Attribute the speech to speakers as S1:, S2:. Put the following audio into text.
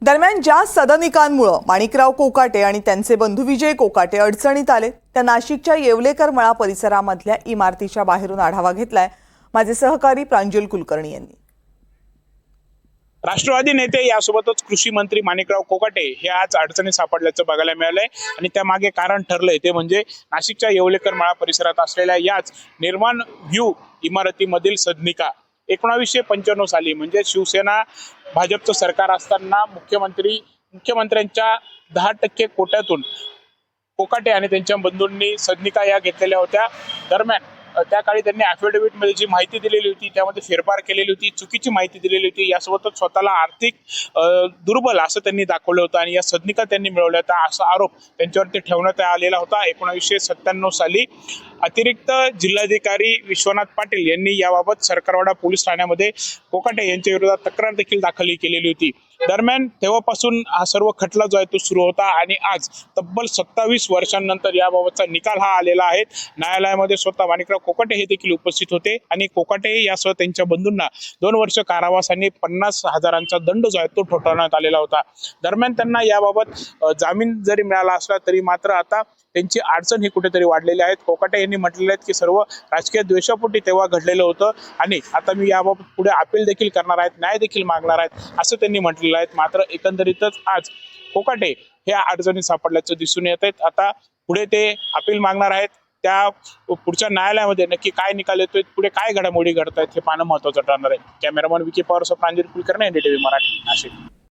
S1: दरम्यान ज्या सदनिकांमुळे माणिकराव कोकाटे आणि त्यांचे बंधू विजय कोकाटे अडचणीत आले त्या नाशिकच्या येवलेकर मळा परिसरामधल्या इमारतीच्या बाहेरून आढावा घेतलाय माझे सहकारी प्रांजल कुलकर्णी यांनी।
S2: राष्ट्रवादी नेते यासोबतच कृषी मंत्री माणिकराव कोकाटे हे आज अडचणीत सापडल्याचं बघायला मिळालंय आणि त्यामागे कारण ठरलंय ते म्हणजे नाशिकच्या येवलेकर मळा परिसरात असलेल्या याच निर्माण व्ह्यू इमारतीमधील सदनिका 1995 साली म्हणजे शिवसेना भाजपचं सरकार असताना मुख्यमंत्र्यांच्या 10% कोट्यातून कोकाटे आणि त्यांच्या बंधूंनी सदनिका या घेतलेल्या होत्या। दरम्यान त्या काळी त्यांनी ॲफिडेव्हिट मध्ये जी माहिती दिलेली होती त्यामध्ये फेरफार केलेली होती, चुकीची माहिती दिलेली होती। यासोबतच स्वतःला आर्थिक दुर्बल असं त्यांनी दाखवलं होतं आणि या सदनिका त्यांनी मिळवल्या होत्या असा आरोप त्यांच्यावरती ठेवण्यात आलेला होता। 1997 साली अतिरिक्त जिल्हाधिकारी विश्वनाथ पाटील यांनी याबाबत सरकारवाडा पोलीस ठाण्यामध्ये कोकाटे यांच्या विरोधात तक्रार देखील दाखल केलेली होती। दरम्यान तेव्हापासून हा सर्व खटला जो आहे तो सुरू होता आणि आज तब्बल 27 वर्षांनंतर याबाबतचा निकाल हा आलेला आहे। न्यायालयामध्ये स्वतः माणिकराव कोकाटे हे देखील उपस्थित होते आणि कोकाटे यासह त्यांच्या बंधूंना 2 वर्ष कारावास आणि 50,000चा दंड जो आहे तो ठोठावण्यात आलेला होता। दरम्यान त्यांना याबाबत जामीन जरी मिळाला असला तरी मात्र आता त्यांची अडचण ही कुठेतरी वाढलेली आहे। कोकाटे यांनी म्हटलेले आहेत की सर्व राजकीय द्वेषापोटी तेव्हा घडलेलं होतं आणि आता मी याबाबत पुढे अपील देखील करणार आहेत, न्याय देखील मागणार आहेत असं त्यांनी म्हटलेलं आहे। मात्र एकंदरीतच आज कोकाटे हे अडचणीत सापडल्याचं दिसून येत आहेत। आता पुढे ते अपील मागणार आहेत, त्या पुढच्या न्यायालयामध्ये नक्की काय निकाल येतोय, पुढे काय घडामोडी घडत आहेत हे पाहणं महत्त्वाचं ठरणार आहे। कॅमेरामन विकी पवार सह प्रांजल कुलकर्णी, NDTV मराठी, नाशिक।